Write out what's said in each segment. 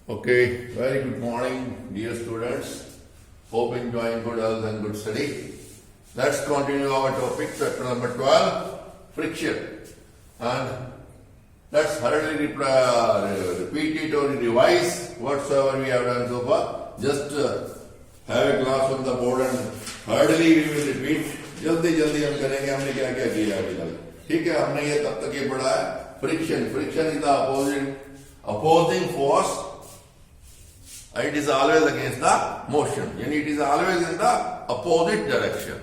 Okay, very good morning, dear students. Hope enjoying good health and good study. Let's continue our topic, chapter number 12, friction. And let's hurriedly repeat it or revise whatsoever we have done so far. Just have a glass on the board and hurriedly we will repeat. जल्दी जल्दी हम करेंगे हमने क्या क्या किया अभी तक. ठीक है, हमने ये तब तक ये पढ़ा है friction. Friction is the opposing force. It is always against the motion. And it is always in the opposite direction.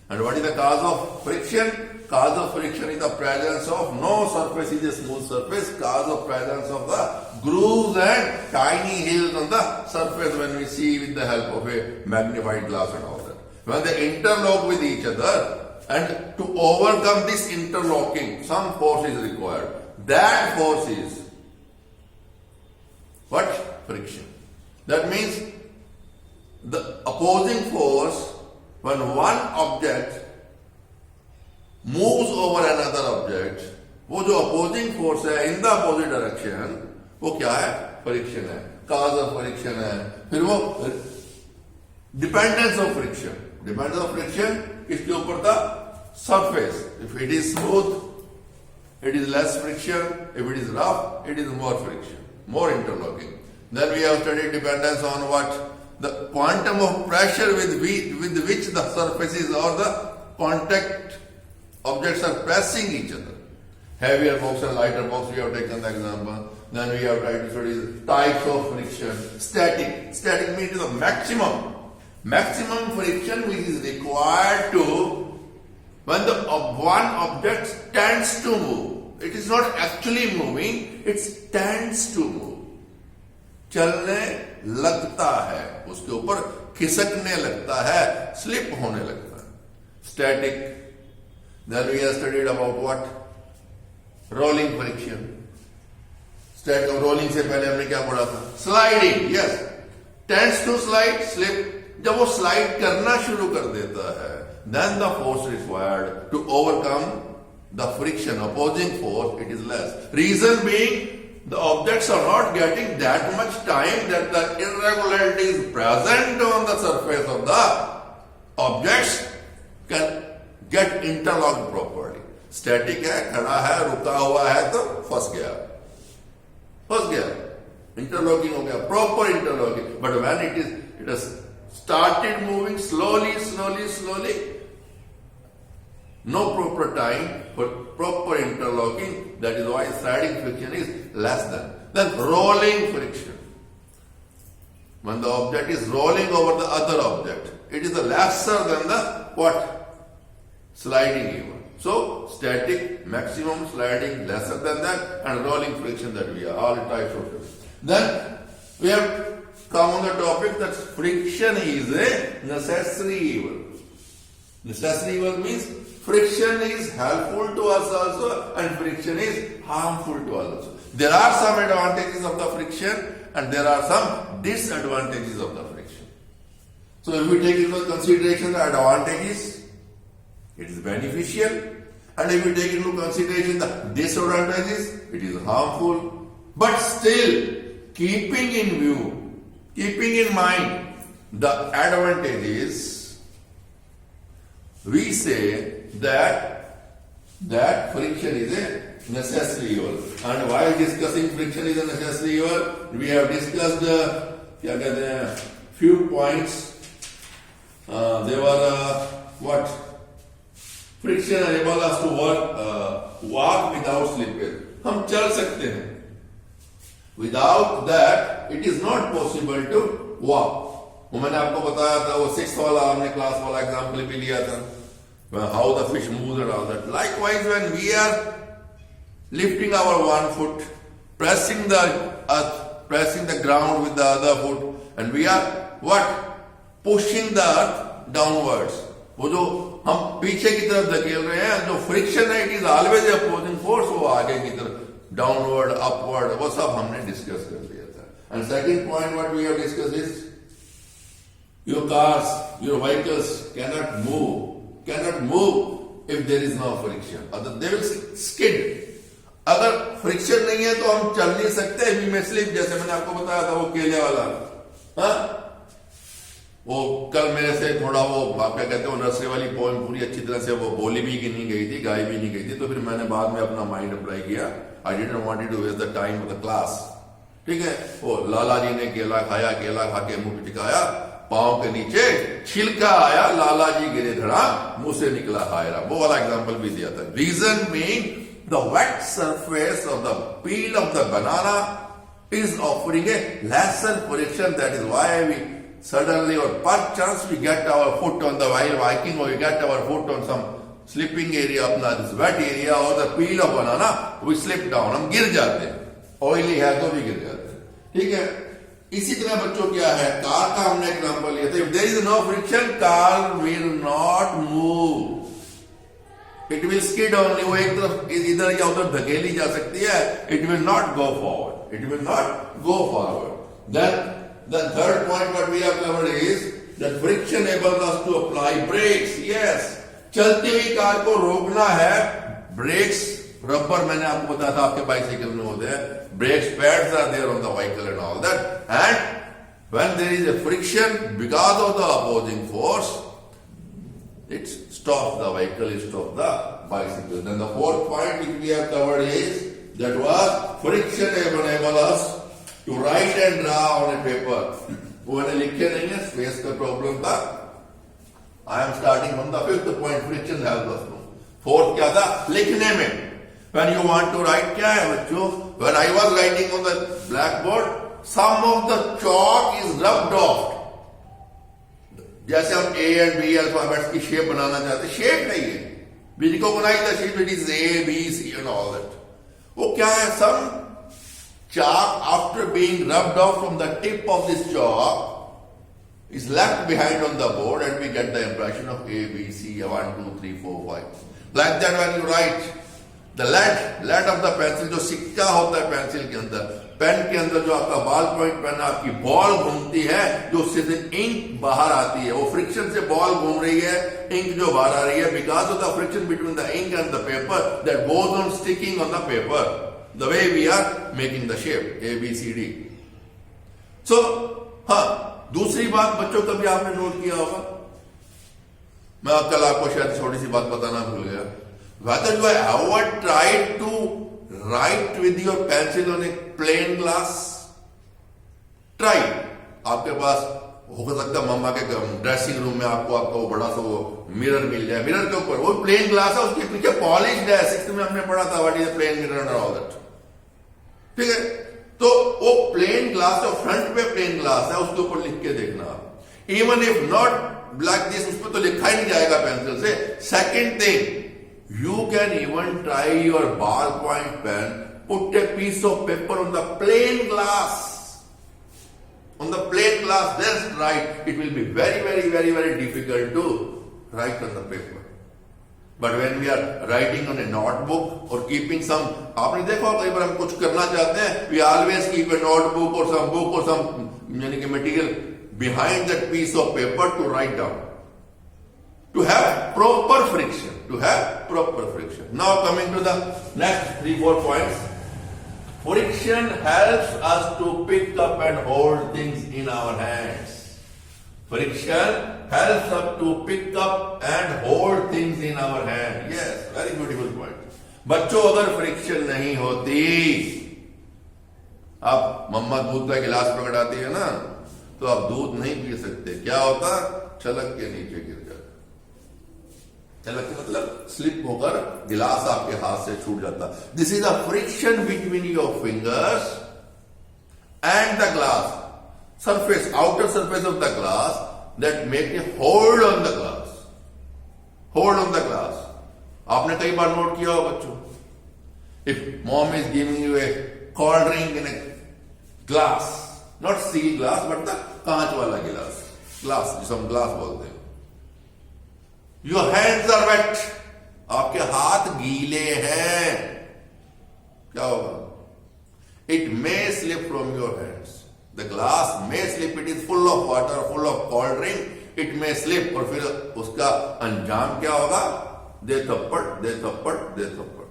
And what is the cause of friction? Cause of friction is the presence of no surface is a smooth surface. Cause of presence of the grooves and tiny hills on the surface when we see with the help of a magnified glass and all that. When they interlock with each other, and to overcome this interlocking, some force is required. That force is what? Friction. That means the opposing force, when one object moves over another object, वो जो opposing force है in the opposite direction, वो क्या है? Friction है. Cause of friction है. फिर वो dependence of friction. Dependence of friction किसके ऊपर था? Surface. If it is smooth, it is less friction. If it is rough, it is more friction, more interlocking. Then we have studied dependence on what? The quantum of pressure with which the surfaces or the contact objects are pressing each other. Heavier box and lighter box, we have taken the example. Then we have tried to study types of friction. Static. Static means the maximum. Maximum friction which is required to when the one object tends to move. It is not actually moving, it tends to move. चलने लगता है, उसके ऊपर खिसकने लगता है, slip होने लगता है. Static. Then we have studied about what? Rolling friction. Static rolling से पहले हमने क्या पढ़ा था? Sliding. Yes. Tends to slide, slip. जब वो slide करना शुरू कर देता है, then the force required to overcome the friction, opposing force, it is less. Reason being, the objects are not getting that much time that the irregularity is present on the surface of the objects can get interlocked properly. Static है, खड़ा है, रुका हुआ है तो फंस गया. Interlocking हो गया, proper interlocking. But when it has started moving slowly, no proper time for proper interlocking. That is why sliding friction is less than. Then rolling friction. When the object is rolling over the other object, it is lesser than the what? Sliding even. So static, maximum, sliding, lesser than that, and rolling friction that we are all types of friction. Then we have come on the topic that friction is a necessary evil. Necessary evil means friction is helpful to us also and friction is harmful to us also. There are some advantages of the friction and there are some disadvantages of the friction. So if we take into consideration the advantages, it is beneficial, and if we take into consideration the disadvantages, it is harmful. But still, keeping in mind the advantages, we say that friction is a necessary evil. And while discussing friction is a necessary evil, we have discussed few points. They were what? Friction enables us to walk without slippage. हम चल सकते हैं. Without that, it is not possible to walk. वो मैंने आपको बताया था, वो 6th वाला हमने क्लास वाला एग्जाम्पल भी लिया था. How the fish moves and all that. Likewise, when we are lifting our one foot, pressing the earth, pressing the ground with the other foot, and we are what? Pushing the earth downwards. वो जो हम पीछे की तरफ धकेल रहे हैं, जो फ्रिक्शन है, it is always opposing force, वो आगे की तरफ, downward, upward, वो सब हमने डिस्कस कर लिया था. And second point what we have discussed is your cars, your vehicles cannot move if there is no friction. They will skid. अगर फ्रिक्शन नहीं है तो हम चल नहीं सकते, वी मे स्लिप, जैसे मैंने आपको बताया था वो केले वाला। हाँ, वो कल मेरे से थोड़ा वो आप क्या कहते हैं, नर्सरी वाली पोएम पूरी अच्छी तरह से वो बोली भी नहीं गई थी, गाई भी नहीं गई थी, तो फिर मैंने बाद में अपना माइंड अप्लाई किया। I didn't want to waste the time of the class. ठीक है, वो लाला जी ने केला खाया, केला खा के मुंह टिकाया, पांव के नीचे छिलका आया, लाला जी गिरे धड़ा, मुंह से निकला हायरा। वो वाला एग्जाम्पल भी दिया था। Reason mean the wet surface of the peel of the banana is offering a lesser friction. That is why we suddenly or perchance we get our foot on the while walking, or we get our foot on some slipping area अपना this wet area or the peel of banana, we slip down, हम गिर जाते हैं, oily है तो भी गिर जाते हैं। ठीक है, इसी तरह बच्चों क्या है, कार का हमने एग्जाम्पल लिया था। If there is no friction, car will not move. It will skid only, वो एक तरफ इधर या उधर धकेली जा सकती है, it will not go forward. It will not go forward. Then the third point what we have covered is that friction enables us to apply brakes. Yes, चलती हुई कार को रोकना है, ब्रेक्स रबर मैंने आपको बताया था आपके बाइसाइकिल में होते हैं, brakes pads are there on the vehicle and all that, and when there is a friction because of the opposing force, it stops the vehicle, it stops the bicycle. Then the fourth point which we have covered is that was friction enable us to write and draw on a paper. वो मैंने लिखे नहीं है, space का problem था। I am starting from the fifth point, friction helps us. Fourth क्या था, लिखने में। When you want to write, क्या है बच्चों, when I was writing on the blackboard, some of the chalk is rubbed off. जैसे हम A and B अल्फाबेट्स की शेप बनाना चाहते, शेप नहीं है, we recognize the shape, it is A, B, C and all that. वो क्या है, some chalk after being rubbed off from the tip of this chalk is left behind on the board and we get the impression of A, B, C, 1, 2, 3, 4, 5. Like that when you write, the lead of the pencil, जो सिक्का होता है pencil के अंदर, pen के अंदर जो आपका बॉल पॉइंट पेन आपकी बॉल घूमती है, जो उससे इंक बाहर आती है, वो फ्रिक्शन से बॉल घूम रही है, इंक जो बाहर आ रही है, because of the friction between the ink and the paper that goes on sticking on the paper, the way we are making the shape A, B, C, D. So हाँ, दूसरी बात बच्चों कभी आपने नोट किया होगा, मैं कल आपको शायद छोटी सी बात बताना भूल गया, whether you have ever tried to write with your pencil on a plain glass? Try. आपके पास हो सकता है मम्मा के ड्रेसिंग रूम में आपको आपका वो बड़ा सा वो मिरर मिल जाए, मिरर के ऊपर वो प्लेन ग्लास है, उसके पीछे पॉलिश्ड है, 6th में हमने पढ़ा था what is plane mirror and all that. ठीक है, तो वो प्लेन ग्लास जो फ्रंट पे प्लेन ग्लास है उसके ऊपर लिख के देखना, even if not like this, उस पर तो लिखा ही नहीं जाएगा पेंसिल से। Second thing, you can even try your ballpoint pen, put a piece of paper on the plain glass, on the plain glass, then write. It will be very, very, very, very difficult to write on the paper. But when we are writing on a notebook or keeping some, आपने देखा कई बार हम कुछ करना चाहते हैं, we always keep a notebook or some book or some यानी कि material behind that piece of paper to write down, to have proper friction, to have proper friction. Now coming to the next 3-4 points. Friction helps us to pick up and hold things in our hands. Friction helps us to pick up and hold things in our hand. Yes, very beautiful point. बच्चों अगर friction नहीं होती, आप मम्मा दूध का गिलास पकड़ाती है ना, तो आप दूध नहीं पी सकते, क्या होता, छलक के नीचे गिर जाता, छलक मतलब स्लिप होकर गिलास आपके हाथ से छूट जाता। This is a friction between your fingers and the glass surface, outer surface of the glass that make a hold on the glass, hold on the glass. आपने कई बार नोट किया हो बच्चों, if mom is giving you a cold drink in a glass, not steel glass but the कांच वाला गिलास, glass जिसे हम ग्लास बोलते हैं, your hands are wet, आपके हाथ गीले हैं, क्या होगा, it may slip from your hands. The glass may slip, it is full of water, full of cold drink, it may slip, और फिर उसका अंजाम क्या होगा, दे थप्पड़ दे थप्पड़ दे थप्पड़।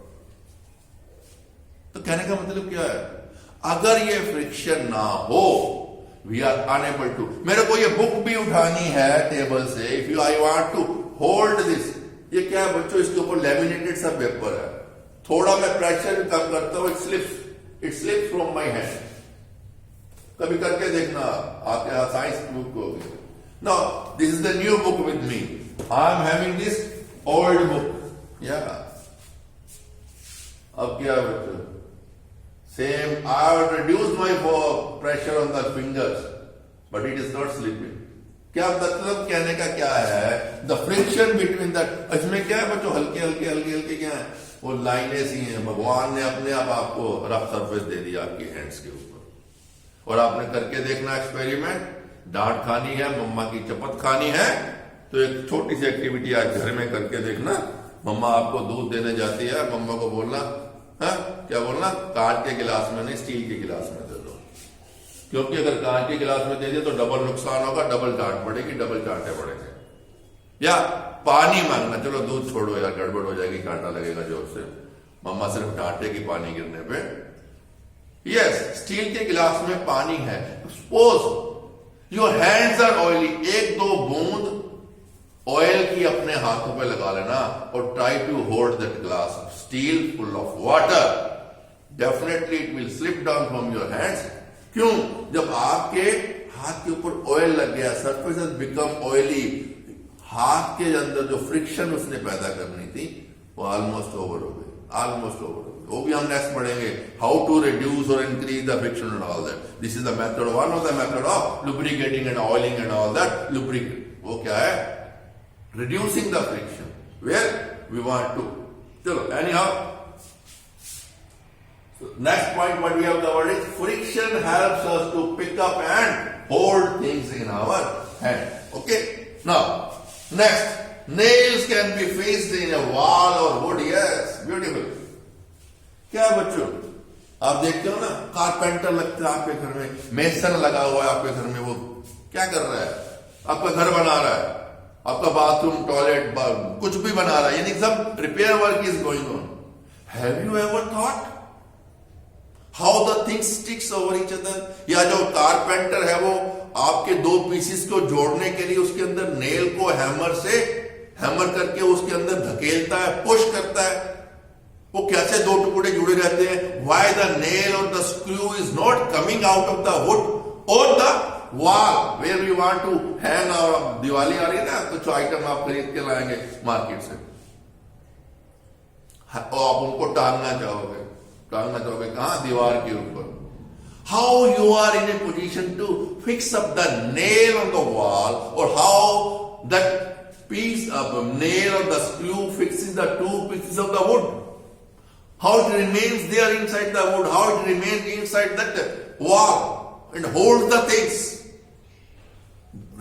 तो कहने का मतलब क्या है, अगर ये फ्रिक्शन ना हो, वी आर अनेबल टू, मेरे को ये बुक भी उठानी है टेबल से, if you I want to hold this, ये क्या है बच्चों, इसके ऊपर लेमिनेटेड सा पेपर है, थोड़ा मैं प्रेशर कम करता हूं, it slips from my hand. कभी करके देखना, आपके यहाँ साइंस बुक होगी। Now this is the new book with me, I am having this old book, या अब क्या है बच्चों, same I have reduced my pressure on the fingers but it is not slipping. क्या मतलब कहने का क्या है, द फ्रिक्शन बिटवीन द, इसमें क्या है बच्चों, हल्के हल्के क्या है, वो लाइनें सी हैं, भगवान ने अपने आप आपको रफ सरफेस दे दिया आपकी हैंड्स के ऊपर। और आपने करके देखना एक्सपेरिमेंट, डांट खानी है, मम्मा की चपत खानी है, तो एक छोटी सी एक्टिविटी आज घर में करके देखना। मम्मा आपको दूध देने जाती है, मम्मा को बोलना, हाँ क्या बोलना, कांच के गिलास में नहीं, स्टील के गिलास में दे दो, क्योंकि अगर कांच के गिलास में दे दिए तो डबल नुकसान होगा, डबल डांट पड़ेगी, डबल चांटे पड़ेंगे। या पानी मांगना, चलो दूध छोड़ो यार, गड़बड़ हो जाएगी, कांटा लगेगा जोर से, मम्मा सिर्फ डांटेगी पानी गिरने पे। यस, स्टील के गिलास में पानी है, suppose your hands are oily, एक दो बूंद ऑयल की अपने हाथों पे लगा लेना और try to hold that glass still full of water, definitely it will slip down from your hands. क्यों, जब आपके हाथ के ऊपर ऑयल लग गया, सरफेस हैज बिकम ऑयली, हाथ के अंदर जो फ्रिक्शन उसने पैदा करनी थी वो ऑलमोस्ट ओवर हो गई, ऑलमोस्ट ओवर हो गई। वो भी हम नेक्स्ट पढ़ेंगे, हाउ टू रिड्यूस और increase the friction and all that. This is the method, one of the method of lubricating and oiling and all that. Lubricate वो क्या है, reducing the friction where we want to. Chalo, anyhow, so next point what we have covered is friction helps us to pick up and hold things in our hand. Okay, now next, nails can be fixed in a wall or wood. Yes, beautiful. क्या है बच्चों, आप देखते हो ना, carpenter लगता है आपके घर में, मेसन लगा हुआ है आपके घर में, वो क्या कर रहा है, आपका घर बना रहा है, आपका बाथरूम, टॉयलेट, कुछ भी बना रहा है, यानी सब repair work is going on. Have you ever thought how the things sticks over each other? या जो कारपेंटर है वो आपके दो पीसेस को जोड़ने के लिए उसके अंदर नेल को हैमर करके उसके अंदर धकेलता है, पुश करता है, वो कैसे दो टुकड़े जुड़े रहते हैं? व्हाई द नेल और the screw is not coming out of the wood और the wall where we want to hang. और दिवाली आ रही है ना, कुछ आइटम आप खरीद के लाएंगे मार्केट से, और आप उनको टांगना चाहोगे कहां, दीवार के ऊपर। How you are in a position to fix up the nail on the wall, और how that piece of nail और the screw fixes the two pieces of the wood, how it remains there inside the wood, how it remains inside that wall and holds the things.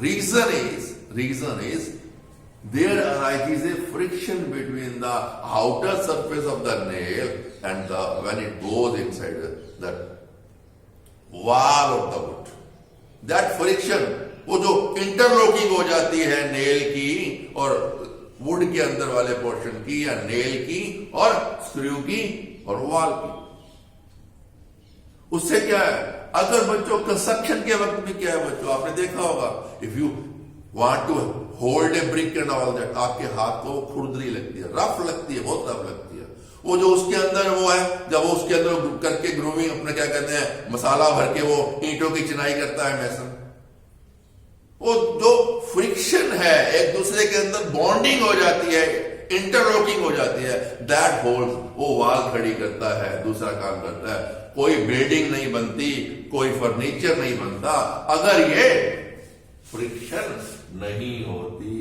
Reason is there arises a friction between the outer surface of the nail and when it goes inside that wall of the wood. That friction, वो जो interlocking हो जाती है nail की और would के अंदर वाले पोर्शन की, या नेल की और स्क्रू की और वॉल की, उससे क्या है, अगर बच्चों कंस्ट्रक्शन के वक्त भी क्या है बच्चों, आपने देखा होगा, if you want to hold a brick and all that, आपके हाथ को खुरदरी लगती है, रफ लगती है, बहुत रफ लगती है। वो जो उसके अंदर वो है, जब वो उसके अंदर करके ग्रूविंग, अपने क्या कहते हैं, मसाला भर के वो ईंटों की चिनाई करता है मैसन, वो जो फ्रिक्शन है, एक दूसरे के अंदर बॉन्डिंग हो जाती है, इंटरलॉकिंग हो जाती है, दैट होल्ड वो वॉल खड़ी करता है, दूसरा काम करता है। कोई बिल्डिंग नहीं बनती, कोई फर्नीचर नहीं बनता अगर ये फ्रिक्शन नहीं होती,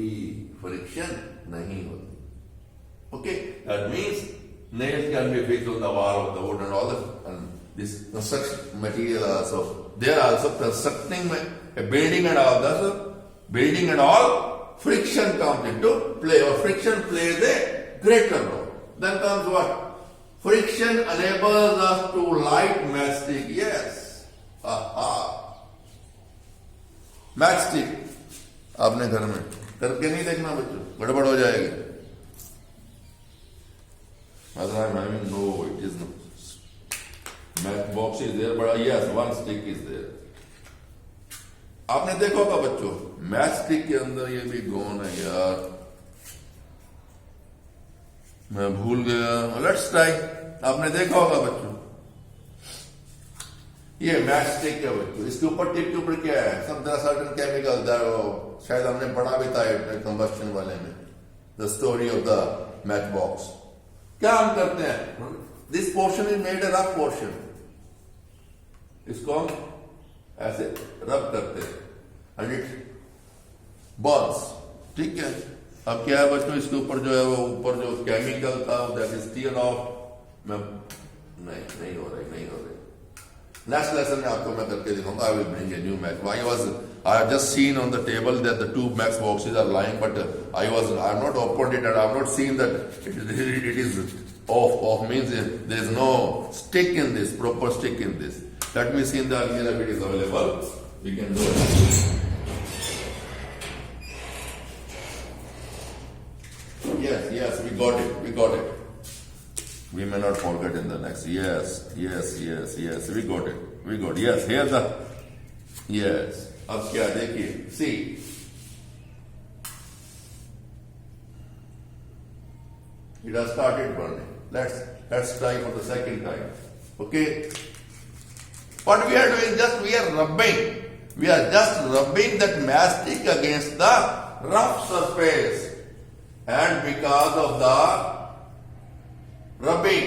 okay. That means nails can be fixed on the wall of the wood and all that, and this construction material also, they are also constructing a building and all that, so building and all, friction comes into play, or friction plays a greater role. Then comes what? Friction enables us to light matchstick. Yes. Matchstick आपने घर में करके नहीं देखना बच्चों, गड़बड़ हो जाएगी। No, it is not. Match box is there, but yes one stick is there. आपने देखा होगा बच्चों, मैच स्टिक के अंदर ये भी गोन है यार, मैं भूल गया। Let's try. आपने देखा होगा बच्चों, ये मैच स्टिक है बच्चों, इसके ऊपर टिप के ऊपर क्या है, सब सर्टन केमिकल, शायद हमने पढ़ा भी था कंबस्शन वाले में, the story of the match box. क्या हम करते हैं, this portion is made a rough portion, इसको हम ऐसे रब करते हैं एंड इट बर्न्स, ठीक है। अब क्या है बच्चों, इसके ऊपर जो है वो ऊपर जो केमिकल था दैट इज टीयर ऑफ, मैं नहीं हो रही। नेक्स्ट लेसन में आपको मैं करके दिखाऊंगा, I will bring a new match. I have just seen on the table that the two max boxes are lying, but I have not opened it and I have not seen that it is off means there is no stick in this, proper stick in this. Let me see in the again if it is available. We can do it. Yes, we got it. We may not forget in the next. Yes. We got it. Yes, here the. Yes. अब क्या देखिए, see. It has started burning. Let's try for the second time. Okay. What we are doing, we are rubbing. We are just rubbing that mastic against the rough surface. And because of the rubbing,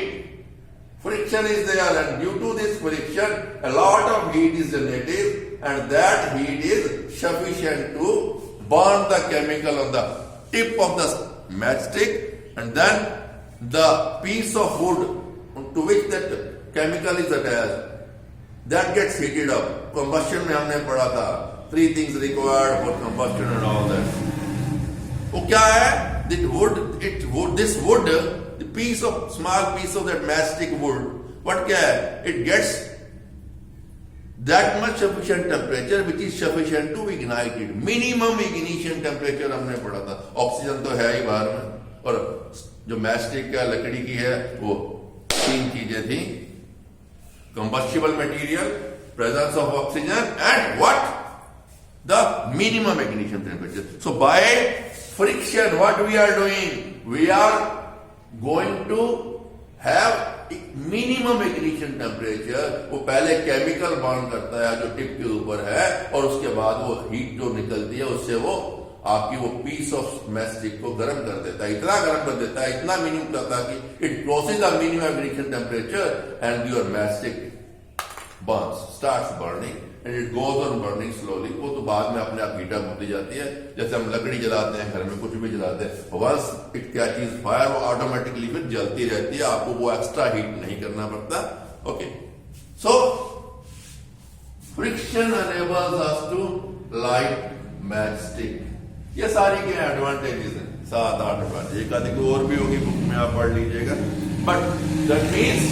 friction is there, and due to this friction, a lot of heat is generated, and that heat is sufficient to burn the chemical on the tip of the matchstick, and then the piece of wood to which that chemical is attached, that gets heated up. Combustion में हमने पढ़ा था 3 things required for combustion and all that. वो क्या है? This wood, the small piece of that matchstick wood, what क्या है? It gets that much sufficient temperature which is sufficient to ignite it. Minimum ignition temperature हमने पढ़ा था. Oxygen तो है ही बाहर में, और जो मैचस्टिक का लकड़ी की है वो 3 चीजें थी, combustible material, presence of oxygen, and what? The minimum ignition temperature. So by friction, what we are doing? We are going to have minimum ignition temperature. वो पहले केमिकल बर्न करता है जो टिप के ऊपर है, और उसके बाद वो हीट जो निकलती है उससे वो आपकी वो पीस ऑफ मैचस्टिक को गर्म कर देता है, इतना गर्म कर देता है, इतना मिनिमम करता है कि it crosses the minimum ignition temperature and your matchstick Burns, starts burning and it goes on burning slowly. वो तो बाद में अपने आप हीट अप होती जाती है, जैसे हम लकड़ी जलाते हैं घर में, कुछ भी जलाते हैं, वंस इट कैचेस फायर वो ऑटोमेटिकली फिर जलती रहती है, आपको वो एक्स्ट्रा हीट नहीं करना पड़ता। Okay, so friction enables us to light matchstick। ये सारी के एडवांटेजेस हैं, 7-8 एडवांटेज, एक आदि को और भी होगी, बुक में आप पढ़ लीजिएगा, but that means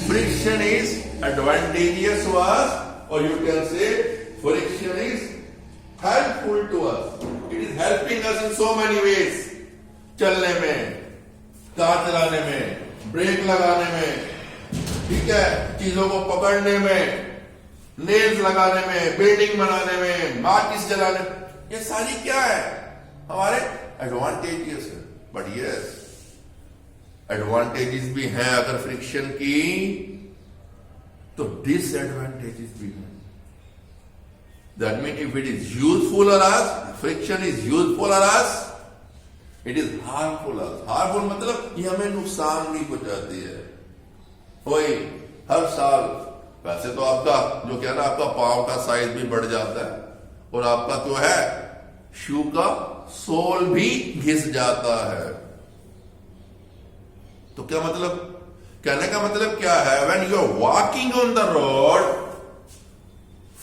friction is advantageous to us, or you can say friction is helpful to us. It is helping us in so many ways. चलने में, कार चलाने में, ब्रेक लगाने में, ठीक है, चीजों को पकड़ने में, नेल्स लगाने में, बिल्डिंग बनाने में, माचिस जलाने में, ये सारी क्या है, हमारे एडवांटेजेस है। बट यस, एडवांटेजेस भी हैं अगर फ्रिक्शन की, तो डिसएडवांटेजेस भी हैं। That means if it is useful for us, friction is useful for us, it is harmful for us. Harmful मतलब ये हमें नुकसान भी पहुंचाती है। वही हर साल वैसे तो आपका जो क्या ना, आपका पांव का साइज भी बढ़ जाता है, और आपका तो है शू का सोल भी घिस जाता है। तो क्या मतलब, कहने का मतलब क्या है, when you are walking on the road,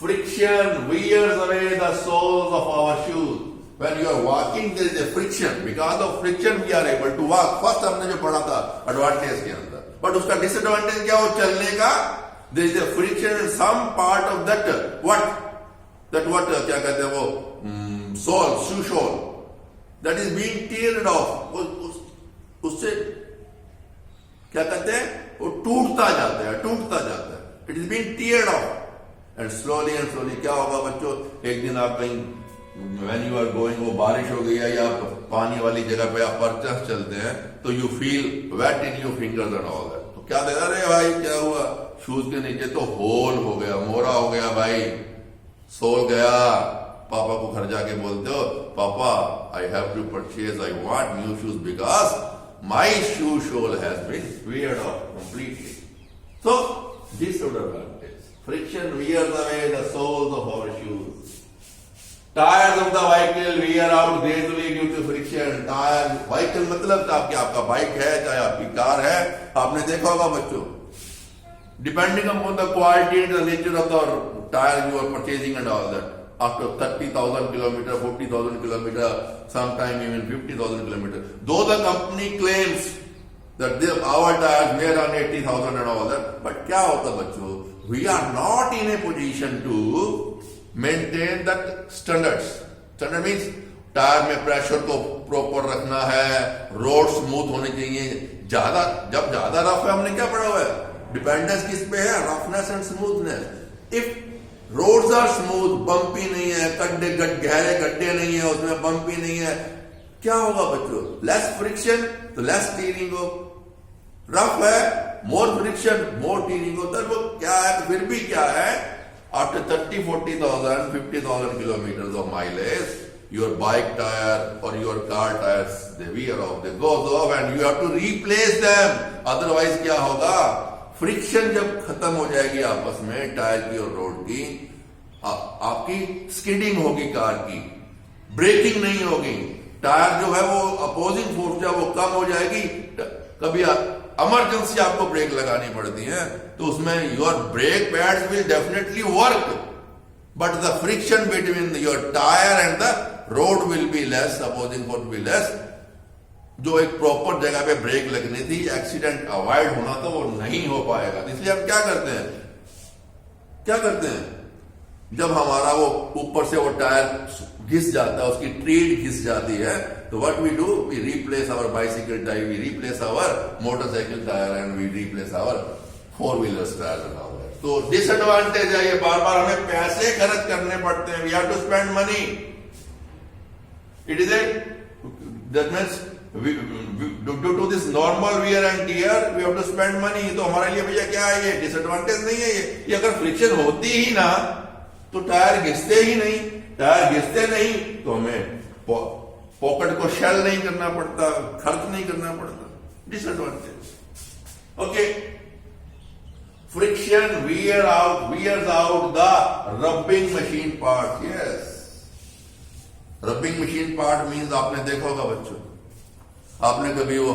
friction wears away the soles of our shoes. When you are walking, there is a friction. Because of friction, we are able to walk. First हमने जो पढ़ा था advantage के अंदर, but उसका disadvantage क्या हो चलने का? There is a friction in some part of that what क्या कहते हैं वो sole, shoe sole, that is being teared off. उससे क्या कहते हैं, वो टूटता जाता है, it is being teared off and slowly क्या होगा बच्चों, एक दिन आप कहीं व्हेन यू आर गोइंग, वो बारिश हो गई है या पानी वाली जगह पे आप परचेस चलते हैं, तो you feel weight in your fingers and all that, तो क्या देगा, अरे भाई क्या हुआ, शूज के नीचे तो होल हो गया, मोरा हो गया भाई, सोल गया। पापा को घर जाके बोलते हो, पापा I have to purchase, I want new shoes because my shoe sole has been weared off completely. So this would have advantage. Friction wears away the soles of our shoes. Tires of the vehicle wear out gradually due to friction. Tire vehicle मतलब आपका bike है चाहे आपकी car है, आपने देखा होगा बच्चों, depending upon the quality and the nature of the tire you are purchasing and all that, after 30,000 kilometer, 40,000 kilometer, sometime even 50,000 kilometer, though the company claims that our tires wear on 80,000 and all that, but क्या होता बच्चों, we are not in a position to maintain that standards. Standard means tyre में pressure को proper रखना है, road smooth होने चाहिए, जब ज्यादा रफ है, हमने क्या पढ़ा हुआ है, डिपेंडेंस किस पे है, roughness and smoothness. If roads are smooth, bumpy नहीं है, गहरे गड्ढे नहीं है, उसमें बम्पी नहीं है, क्या होगा बच्चों, लेस फ्रिक्शन, तो लेस टीयरिंग हो, रफ है, मोर फ्रिक्शन, मोर टीयरिंग होता है, वो क्या है, तो फिर भी क्या है, after 30,000-40,000 50,000 kilometers of mileage, your bike tire or your car tires, they wear off, they goes off and you have to replace them. Otherwise क्या होगा, फ्रिक्शन जब खत्म हो जाएगी आपस में टायर की और रोड की, आपकी स्किडिंग होगी, कार की ब्रेकिंग नहीं होगी, टायर जो है वो अपोजिंग फोर्स जो वो कम हो जाएगी, कभी इमरजेंसी आपको ब्रेक लगानी पड़ती है, तो उसमें your brake pads will definitely work, but the friction between your tyre and the road will be less, opposing force will less, जो एक प्रॉपर जगह पे ब्रेक लगनी थी, एक्सीडेंट अवॉइड होना था, वो नहीं हो पाएगा। इसलिए हम क्या करते हैं, जब हमारा वो ऊपर से वो टायर घिस जाता है, उसकी ट्रीड घिस जाती है, तो what we do, we replace our bicycle tyre, we replace our motorcycle tyre and we replace our 4-wheelers tyre. तो डिसएडवांटेज है ये, बार बार हमें पैसे खर्च करने पड़ते हैं, we have to spend money, it is a that means due to this normal wear and tear we have to spend money। तो हमारे लिए भैया क्या है, ये डिसएडवांटेज नहीं है, ये अगर फ्रिक्शन होती ही ना तो टायर घिसते ही नहीं, टायर घिसते नहीं तो हमें पॉकेट को शेल नहीं करना पड़ता, खर्च नहीं करना पड़ता, disadvantage. Okay, friction wears out the rubbing machine part। yes, rubbing machine part means आपने देखा होगा बच्चों, आपने कभी वो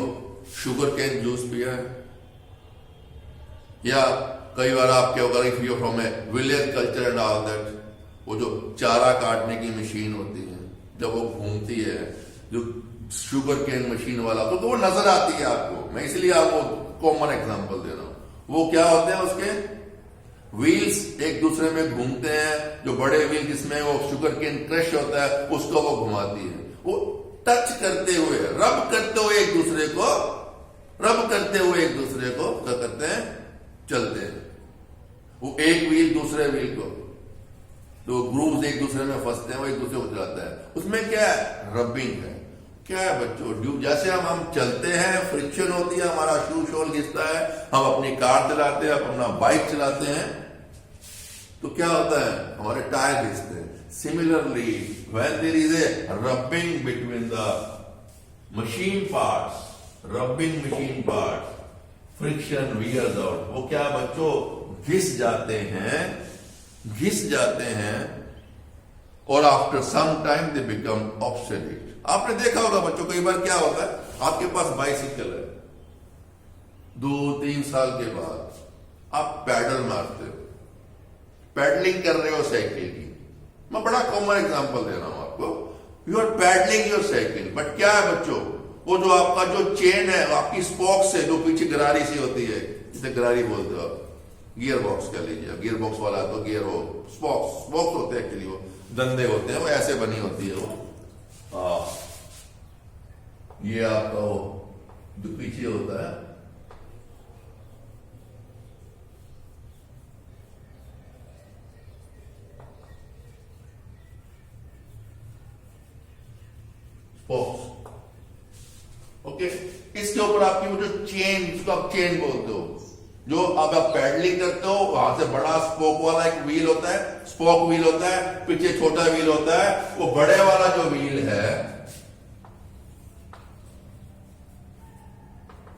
शुगर केन जूस पिया है, या कई बार आपके अगर if you from A village culture and all that, वो जो चारा काटने की मशीन होती है, जब वो घूमती है, जो शुगर केन मशीन वाला, तो वो नजर आती है आपको, मैं इसलिए आपको कॉमन एग्जांपल दे रहा हूं। वो क्या होते हैं, उसके व्हील्स एक दूसरे में घूमते हैं, जो बड़े व्हील जिसमें वो शुगर केन क्रश होता है, उसको वो घुमाती है, वो टच करते हुए, रब करते हुए एक दूसरे को क्या करते हैं, चलते हैं, वो एक व्हील दूसरे व्हील को, तो ग्रूव्स एक दूसरे में फंसते हैं, वो एक दूसरे को चलाता है, उसमें क्या है, रबिंग है। क्या है बच्चों, जैसे हम चलते हैं, फ्रिक्शन होती है, हमारा शू शोल घिसता है, हम अपनी कार चलाते हैं, अपना बाइक चलाते हैं, तो क्या होता है, हमारे टायर घिसते हैं। Similarly, when there is a rubbing between the machine parts, friction wears out। वो क्या बच्चों, घिस जाते हैं और after some time they become obsolete. आपने देखा होगा बच्चों, कई बार क्या होता है, आपके पास बाइसिकल है, 2-3 साल के बाद आप पैडल मारते हो, पैडलिंग कर रहे हो साइकिल की, मैं बड़ा कॉमन एग्जांपल दे रहा हूं आपको, you are pedalling your cycle, but क्या है बच्चों, वो जो आपका जो चेन है, आपकी स्पोक्स है, जो पीछे गरारी सी होती है, जिसे गरारी बोलते हो आप, गियर बॉक्स कह लीजिए, गियर बॉक्स वाला तो गियर हो, स्पोक्स होते हैं, एक्चुअली वो दंदे होते हैं, वो ऐसे बनी होती है वो, ये आपका वो जो पीछे होता है, स्पोक्स। ओके, इसके ऊपर आपकी वो जो चेन, जिसको आप चेन बोलते हो, जो अब आप पैडलिंग करते हो, वहां से बड़ा स्पोक वाला एक व्हील होता है, स्पोक व्हील होता है, पीछे छोटा व्हील होता है। वो बड़े वाला जो व्हील है,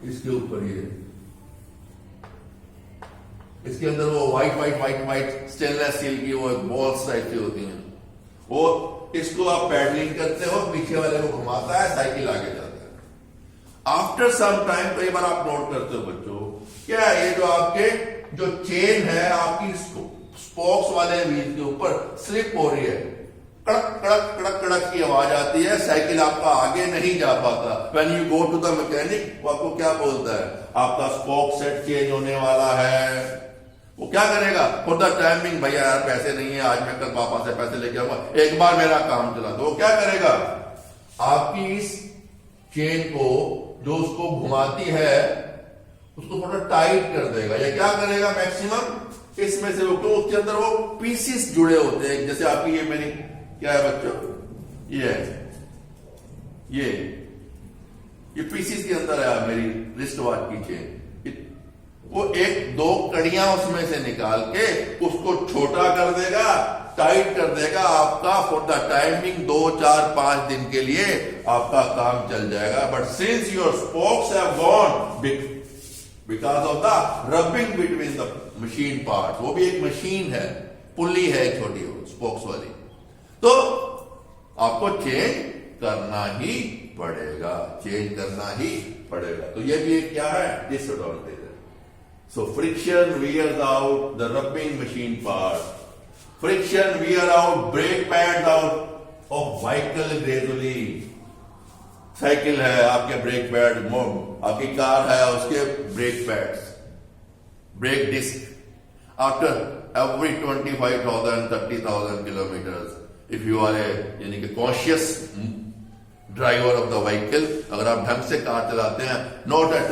इसके ऊपर ये, इसके अंदर वो व्हाइट स्टेनलेस स्टील की वो बॉल्स टाइप की होती हैं। वो इसको आप पैडलिंग करते हो, पीछे वाले को घुमाता है, साइकिल आगे जाता है। आफ्टर सम टाइम कई बार आप नोट करते हो बच्चों, क्या ये जो आपके जो चेन है आपकी स्पोक्स वाले व्हील के ऊपर स्लिप हो रही है, कड़क कड़क कड़क कड़क की आवाज आती है, साइकिल आपका आगे नहीं जा पाता। When you go to the mechanic, वो आपको क्या बोलता है, आपका स्पोक सेट चेंज होने वाला है। वो क्या करेगा, फॉर द टाइमिंग, भैया यार पैसे नहीं है, आज मैं कल पापा से पैसे लेके आऊंगा, एक बार मेरा काम चला दो। वो क्या करेगा, आपकी इस चेन को जो उसको घुमाती है उसको थोड़ा टाइट कर देगा। या क्या करेगा, मैक्सिमम इसमें से वो, तो उसके अंदर वो पीसीस जुड़े होते हैं। जैसे आपकी ये मेरी क्या है बच्चों, ये है, ये पीसीस के अंदर है मेरी रिस्ट वॉच की चेन। वो एक दो कड़ियां उसमें से निकाल के उसको छोटा कर देगा, टाइट कर देगा। आपका फॉर द टाइमिंग 2, 4, 5 दिन के लिए आपका काम चल जाएगा। But since your spokes have gone because of the rubbing between the machine part, वो भी एक मशीन है, पुल्ली है छोटी स्पोक्स वाली, तो आपको चेंज करना ही पड़ेगा, चेंज करना ही पड़ेगा। तो ये भी एक क्या है, डिसएडवांटेज है। So friction wears out the rubbing machine part. Friction wear out brake pads out of vehicle gradually. Cycle है, आपके ब्रेक पैड, आपकी कार है, उसके brake pads, brake disc, after every 25,000 30,000 kilometres, if you are a यानी कि conscious driver of the vehicle, अगर आप ढंग से कार चलाते हैं, not at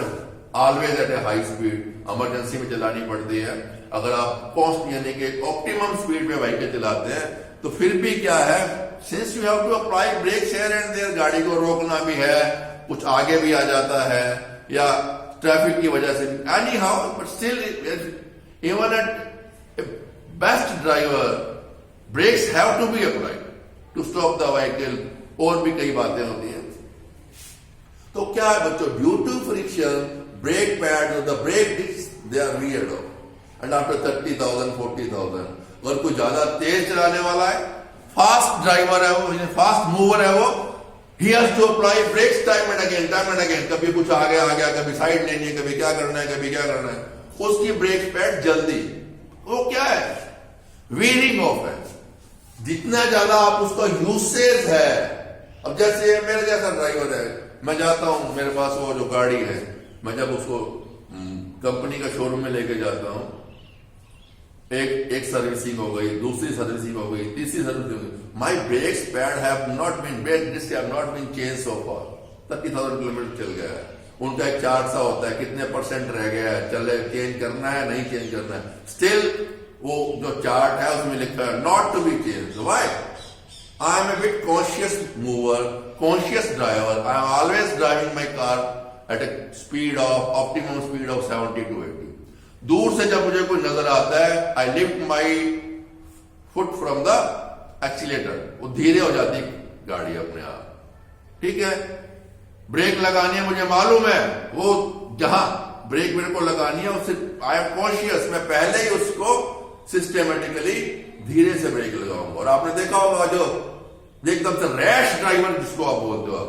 always at a high speed, emergency में चलानी पड़ती है। अगर आप कॉस्ट यानी कि ऑप्टिमम स्पीड पे व्हीकल चलाते हैं, तो फिर भी क्या है, since you have to apply brakes here and there, गाड़ी को रोकना भी है, कुछ आगे भी आ जाता है, या ट्रैफिक की वजह से, anyhow, but still even at best driver brakes have to be applied to stop the vehicle. और भी कई बातें होती हैं। तो क्या है बच्चों, due to friction brake pad, the brake disc, they are weared off, and after 30,000 40,000, अगर कोई ज्यादा तेज चलाने वाला है, फास्ट ड्राइवर है वो, फास्ट मूवर है वो, he has to apply brakes time and again, कभी कुछ आगे आ गया, कभी साइड लेनी है, कभी क्या करना है, कभी क्या करना है, उसकी ब्रेक पैड जल्दी, वो क्या है, वीरिंग ऑफ है। जितना ज्यादा आप उसका यूसेज है, अब जैसे मेरे जैसा ड्राइवर है, मैं जाता हूं, मेरे पास वो जो गाड़ी है, मैं जब उसको कंपनी का शोरूम में लेके जाता हूं, एक सर्विसिंग हो गई, दूसरी सर्विसिंग हो गई, तीसरी सर्विसिंग हो गई, my brakes pad have not been, brake disc have not been change so far, 30,000 kilometre चल गया है। उनका एक चार्ट सा होता है, कितने % रह गया है, चले चेंज करना है, नहीं चेंज करना है, स्टिल वो जो चार्ट है उसमें लिखा है not to be change. Why? I am a bit conscious mover, conscious driver, I am always driving my car at a speed of optimum speed of 70 to 80। दूर से जब मुझे कोई नजर आता है, I lift my foot from the accelerator, वो धीरे हो जाती गाड़ी अपने आप, ठीक है। ब्रेक लगानी है, मुझे मालूम है वो जहां ब्रेक मेरे को लगानी है उससे आई एम कॉन्शियस, मैं पहले ही उसको सिस्टेमेटिकली धीरे से ब्रेक लगाऊंगा। और आपने देखा होगा जो एकदम से रैश ड्राइवर जिसको आप बोलते हो,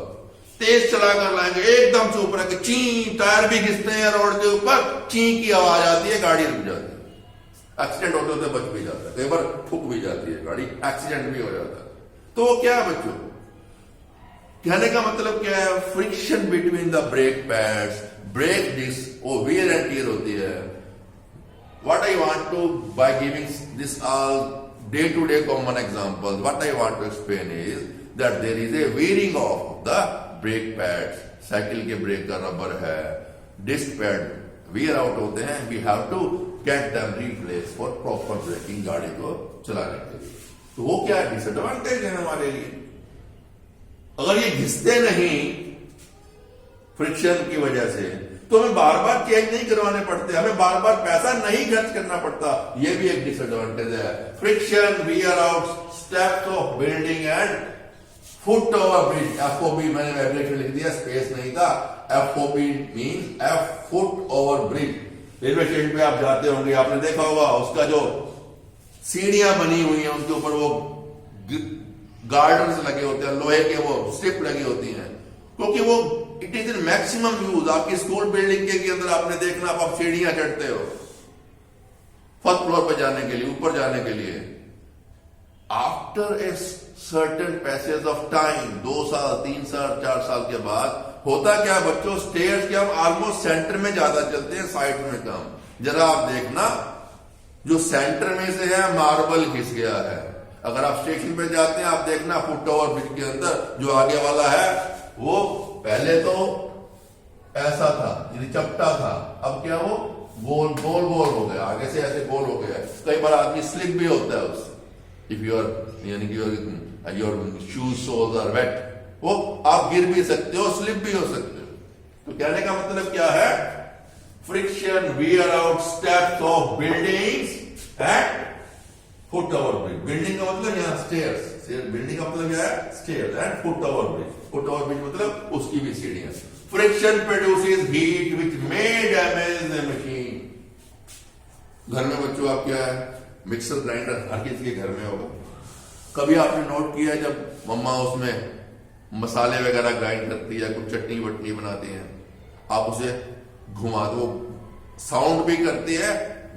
तेज चला कर लाएंगे, एकदम से ऊपर आके ची, टायर भी घिसते हैं रोड के ऊपर, ची की आवाज आती है, गाड़ी रुक जाती है, एक्सीडेंट होते होते बच भी जाता है, कई बार ठुक भी जाती है गाड़ी, एक्सीडेंट भी हो जाता है। तो वो क्या है बच्चों, कहने का मतलब क्या है, friction between the brake pads, brake disc, वो वियर एंड टियर होती है। What I want to, by giving this all day-to-day common examples, what I want to explain is that there is a wearing of the brake pads. Cycle के break का rubber है, disc pad wear out होते हैं, we have to get them replaced for proper braking गाड़ी को चलाने के लिए। तो वो क्या है, डिसएडवांटेज है हमारे लिए। अगर ये घिसते नहीं फ्रिक्शन की वजह से, तो हमें बार बार चेंज नहीं करवाने पड़ते, हमें बार बार पैसा नहीं खर्च करना पड़ता। ये भी एक डिसएडवांटेज है। Friction wear out steps of building and foot over bridge. FOB मैंने एब्रिविएशन लिख दिया, स्पेस नहीं था। FOB means F foot over bridge. Railway station पे आप जाते होंगे, आपने देखा होगा उसका जो सीढ़ियां बनी हुई हैं उसके ऊपर वो गार्डन्स लगे होते हैं, लोहे के वो स्ट्रिप लगी होती हैं, क्योंकि वो it is in maximum use. आपकी स्कूल बिल्डिंग के अंदर आपने देखना, आप सीढ़ियां चढ़ते हो फर्स्ट फ्लोर पर जाने के लिए, ऊपर जाने के लिए। After a certain passage of time, 2 साल 3 साल 4 साल के बाद होता क्या बच्चों, स्टेयर्स के हम ऑलमोस्ट सेंटर में ज्यादा चलते हैं, साइड में कम। जरा आप देखना, जो सेंटर में से है मार्बल घिस गया है। अगर आप स्टेशन पे जाते हैं, आप देखना फुट ओवर ब्रिज के अंदर जो आगे वाला है वो पहले तो ऐसा था, यानी चपटा था, अब क्या वो गोल गोल गोल हो गया, आगे से ऐसे गोल हो गया। कई बार आदमी स्लिप भी होता है उससे, इफ यूर यानी कि your shoes soles are wet, वो आप गिर भी सकते हो, स्लिप भी हो सकते हो। तो कहने का मतलब क्या है, friction wear out steps of buildings and foot over bridge. Building का मतलब यहाँ स्टेयर्स, बिल्डिंग का मतलब क्या है stairs and foot over bridge. Foot over bridge मतलब उसकी भी सीढ़ियां। Friction produces heat which may damage the machine. घर में बच्चों आप क्या है, मिक्सर ग्राइंडर हर किसी के घर में होगा। कभी आपने नोट किया है जब मम्मा उसमें मसाले वगैरह ग्राइंड करती है, कुछ चटनी वटनी बनाती है, आप उसे घुमा दो, साउंड भी करती है,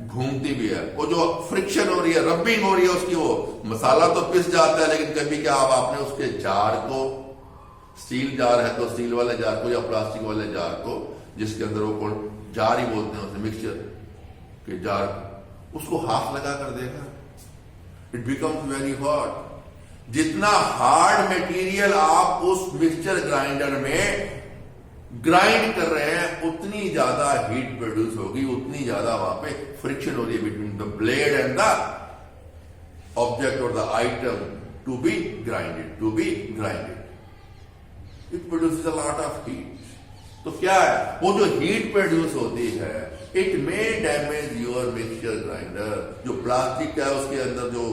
घूमती भी है। वो जो फ्रिक्शन हो रही है, रबिंग हो रही है उसकी, वो मसाला तो पिस जाता है, लेकिन कभी क्या आप आपने उसके जार को, स्टील जार है तो स्टील वाले जार को या प्लास्टिक वाले जार को, जिसके अंदर वो कौन जार ही बोलते हैं उसे, मिक्सचर के जार, उसको हाथ लगा कर देखा, इट बिकम्स वेरी हॉट। जितना हार्ड मटेरियल आप उस मिक्सचर ग्राइंडर में ग्राइंड कर रहे हैं, उतनी ज्यादा हीट प्रोड्यूस होगी, उतनी ज्यादा वहां पे फ्रिक्शन हो रही है between the blade and the object और the item to be grinded. It produces a lot of heat. तो क्या है, वो जो हीट प्रोड्यूस होती है, it may damage your mixture grinder. जो प्लास्टिक का है उसके अंदर जो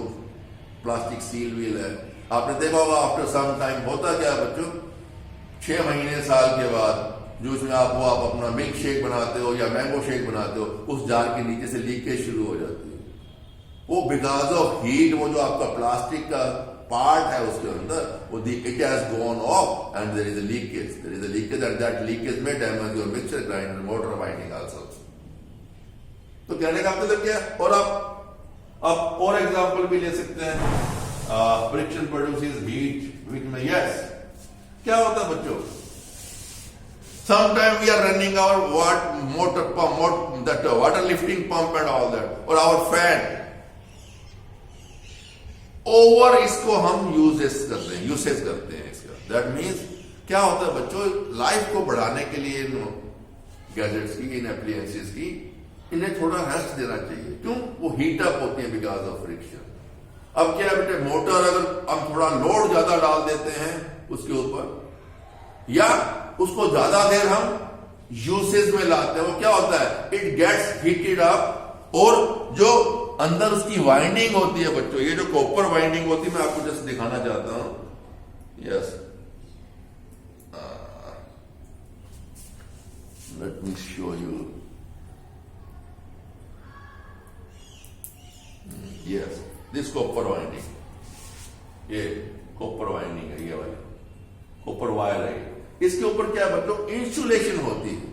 प्लास्टिक सील व्हील है, आपने देखा होगा आफ्टर सम टाइम होता क्या है बच्चों, 6 महीने साल के बाद जो उसमें आप अपना मिल्क शेक बनाते हो या मैंगो शेक बनाते हो, उस जार के नीचे से लीकेज शुरू हो जाती है। वो बिकॉज ऑफ हीट, वो जो आपका प्लास्टिक का पार्ट है उसके अंदर, वो it has gone off and there is a leakage and that leakage may damage your mixture grinder motor winding also. तो कहने का मतलब क्या है, और आप और एग्जांपल भी ले सकते हैं, फ्रिक्शन प्रोड्यूसेस हीट विच में, यस क्या होता है बच्चों, sometime we are running our motor pump, that water lifting pump and all that, और आवर फैन ओवर, इसको हम यूसेज करते हैं इसका। दैट मीन्स क्या होता है बच्चों, लाइफ को बढ़ाने के लिए इन गैजेट्स की, इन एप्लियंसेस की, इन्हें थोड़ा रेस्ट देना चाहिए। क्यों, वो हीट अप होती है बिकॉज ऑफ फ्रिक्शन। अब क्या बेटे, मोटर अगर हम थोड़ा लोड ज्यादा डाल देते हैं उसके ऊपर, या उसको ज्यादा देर हम यूसेज में लाते हैं, वो क्या होता है, इट गेट्स हीटेड अप, और जो अंदर उसकी वाइंडिंग होती है बच्चों, ये जो कॉपर वाइंडिंग होती है, मैं आपको जस्ट दिखाना चाहता हूं, yes, let me show you, yes, this copper winding, ये कॉपर वाइंडिंग है, ये वाली कॉपर वायर है। इसके ऊपर क्या बच्चों, इंसुलेशन होती है,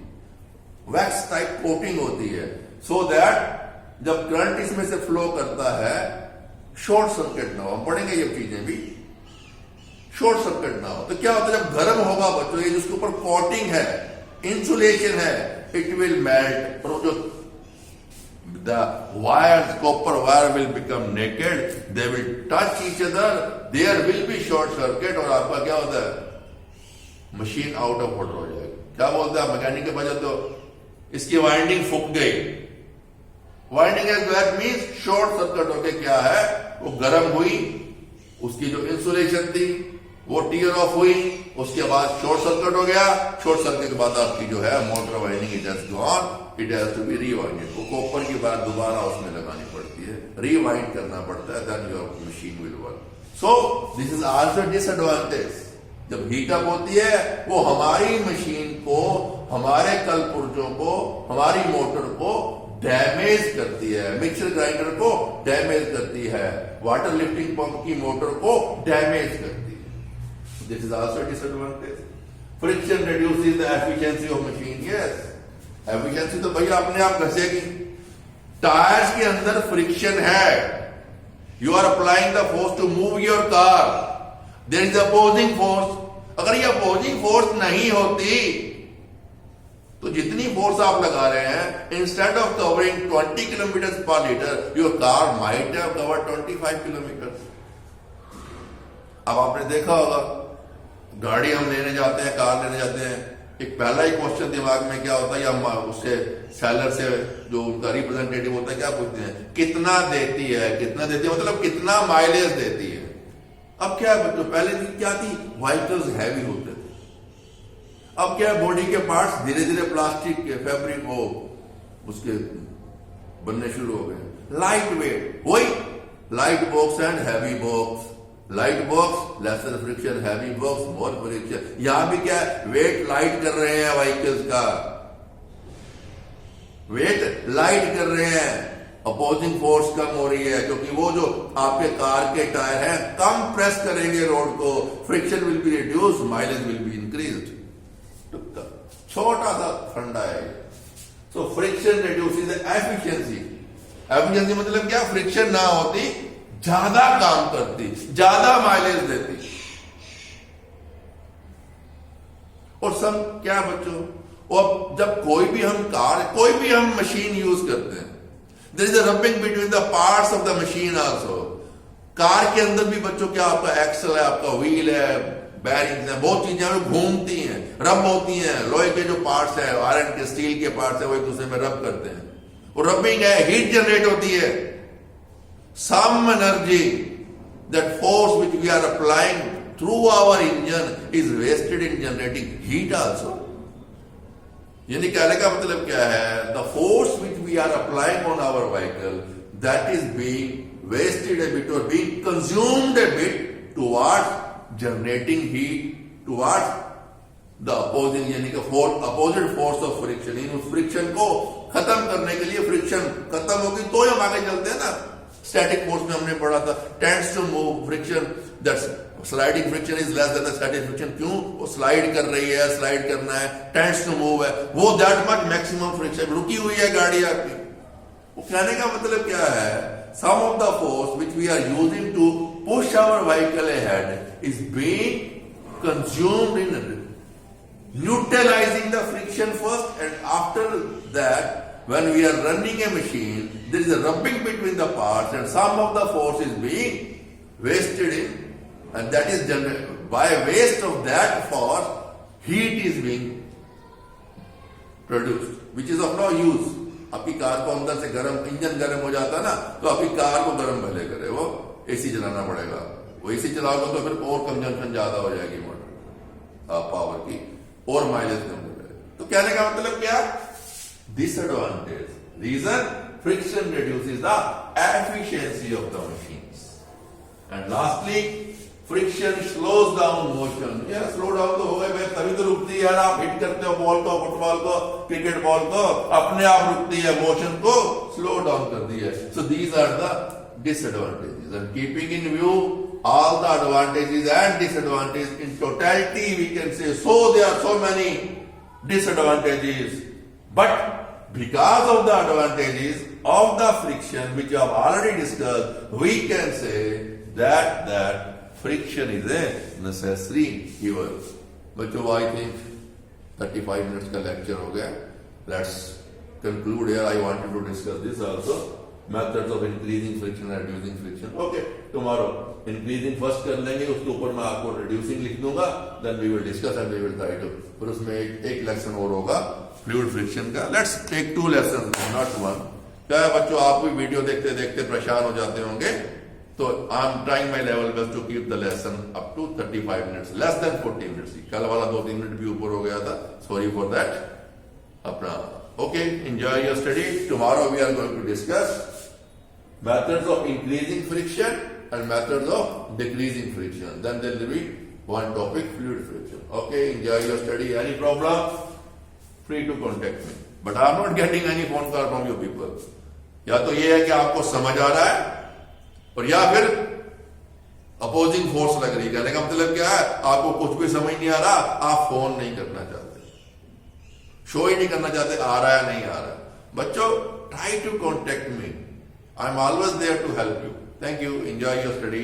वैक्स टाइप कोटिंग होती है, सो दैट जब करंट इसमें से फ्लो करता है, शॉर्ट सर्किट ना हो। हम पढ़ेंगे ये चीजें भी, शॉर्ट सर्किट ना हो। तो क्या होता है, जब गर्म होगा बच्चों, ये जिसके ऊपर कोटिंग है, इंसुलेशन है, इट विल मेल्ट, और जो the wires, copper wire will become naked, they will touch each other, there will be short circuit, और आपका क्या होता है, मशीन आउट ऑफ ऑर्डर हो जाएगी। क्या बोलते हैं मैकेनिक के बजाय, तो इसकी वाइंडिंग फूक गई, winding as that means short circuit होके क्या है, वो गर्म हुई, उसकी जो इंसुलेशन थी वो टीयर ऑफ हुई, उसके बाद शॉर्ट सर्किट हो गया, शॉर्ट सर्किट के बाद आपकी जो है motor winding it has gone, it has to be rewinded, वो कॉपर की बात दोबारा उसमें लगानी पड़ती है, रीवाइंड करना पड़ता है, then your machine will work. So this is also disadvantage. जब हीटअप होती है वो हमारी मशीन को, हमारे कलपुर्जों को, हमारी मोटर को डैमेज करती है, मिक्सर ग्राइंडर को डैमेज करती है, वाटर लिफ्टिंग पंप की मोटर को डैमेज करती है। This is also disadvantage. Friction reduces the efficiency of machine. Yes, efficiency तो भैया अपने आप घसेगी। टायर्स के अंदर फ्रिक्शन है, you are applying the force to move your car, there is opposing force. अगर ये अपोजिंग फोर्स नहीं होती तो जितनी फोर्स आप लगा रहे हैं, इंस्टेड ऑफ कवरिंग 20 किलोमीटर पर litre, your car might have covered 25 kilometre. अब आपने देखा होगा, गाड़ी हम लेने जाते हैं, कार लेने जाते हैं, एक पहला ही क्वेश्चन दिमाग में क्या होता है, या उससे सेलर से जो उनका रिप्रेजेंटेटिव होता है क्या पूछते हैं, कितना देती है, कितना देती है, मतलब कितना माइलेज देती है। अब क्या है बच्चों, पहले दिन क्या थी, व्हीकल्स हैवी होते थे, अब क्या है, बॉडी के पार्ट्स धीरे धीरे प्लास्टिक के, फैब्रिक हो उसके बनने शुरू हो गए, लाइट वेट, वही light box and heavy box, light box lesser friction, heavy box more friction. यहां भी क्या है, वेट लाइट कर रहे हैं, व्हीकल्स का वेट लाइट कर रहे हैं, अपोजिंग फोर्स कम हो रही है, क्योंकि वो जो आपके कार के टायर हैं कम प्रेस करेंगे रोड को, friction will be reduce, mileage will be increase. छोटा सा फंडा है। So friction reduces the efficiency. Efficiency मतलब क्या, फ्रिक्शन ना होती ज्यादा काम करती, ज्यादा माइलेज देती। और सब क्या बच्चों, और जब कोई भी हम कार, कोई भी हम मशीन यूज करते हैं, there is a rubbing between the parts of the machine also. Car के अंदर भी बच्चों क्या, आपका एक्सल है, आपका व्हील है, बैरिंग्स हैं, बहुत चीजें घूमती हैं, रब होती हैं, लोहे के जो पार्ट्स हैं, आयरन के, स्टील के पार्ट्स हैं, वो एक दूसरे में रब करते हैं, और रबिंग है, हीट जनरेट होती है। Some energy, that force which we are applying through our engine is wasted in generating heat also. यानी कहने का मतलब क्या है, the force which we are applying on our vehicle, that is being wasted a bit और being consumed a bit towards generating heat, towards the opposing, यानी कि opposite force of friction. इन उस फ्रिक्शन को खत्म करने के लिए, फ्रिक्शन खत्म होगी तो हम आगे चलते हैं ना। स्टैटिक फोर्स में हमने पढ़ा था, tends to move, friction that's sliding friction is less than the static friction. क्यों, वो स्लाइड कर रही है, स्लाइड करना है, टेंड्स टू मूव है, वो दैट मच मैक्सिमम फ्रिक्शन, रुकी हुई है गाड़ी आपकी। वो कहने का मतलब क्या है, some of the force which we are using to push our vehicle ahead is being consumed in neutralizing the friction first, and after that when we are running a machine there is a rubbing between the parts and some of the force is being wasted in, and that is by waste of that force heat is being produced which is of no use. आपकी car को अंदर से गर्म, engine गर्म हो जाता है ना, तो आपकी कार को गर्म भले करे, वो एसी चलाना पड़ेगा, वो एसी चलाओगे तो फिर और कंजम्पशन ज्यादा हो जाएगी मोटर पावर की, और माइलेज कम हो जाएगा। तो कहने का मतलब क्या, disadvantage, reason friction reduces the efficiency of the machines, and lastly friction slows down motion. यार स्लो डाउन तो हो गए भाई, तभी तो रुकती है यार, आप हिट करते हो बॉल को, फुटबॉल को, क्रिकेट बॉल को, अपने आप रुकती है, मोशन को स्लो डाउन कर दी है। So these are the disadvantages, and keeping in view all the advantages and disadvantages in totality, we can say, so there are so many disadvantages, but because of the advantages of the friction which I have already discussed, we can say that friction is a necessary evil. बच्चों, I think 35 minutes का lecture हो गया. Let's conclude here. I wanted to discuss this also. Methods of increasing friction and reducing friction. Okay, tomorrow increasing first कर लेंगे, उसके ऊपर मैं आपको reducing लिख दूंगा, then we will discuss and we will try to. फिर उसमें एक लेसन और होगा फ्लूइड फ्रिक्शन का. Let's take 2 lessons, not 1. क्या है बच्चों, आप भी वीडियो देखते देखते परेशान हो जाते होंगे, तो I am trying my level best to keep the lesson up to 35 minutes, less than 40 minutes. कल वाला 2-3 मिनट भी ऊपर हो गया था, सॉरी फॉर दैट। अपना okay, enjoy your study. Tomorrow we are going to discuss methods of increasing friction and methods of decreasing friction. Then there will be one topic, fluid friction. Okay, enjoy your study. Any problem? Free to contact me. But I am not getting any phone call from you people. या तो ये है कि आपको समझ आ रहा है और या फिर अपोजिंग फोर्स लग रही है। कहने का मतलब क्या है, आपको कुछ भी समझ नहीं आ रहा, आप फोन नहीं करना चाहते, शो ही नहीं करना चाहते, आ रहा है नहीं आ रहा है। बच्चों, try to contact me, I am always there to help you. Thank you. Enjoy your study.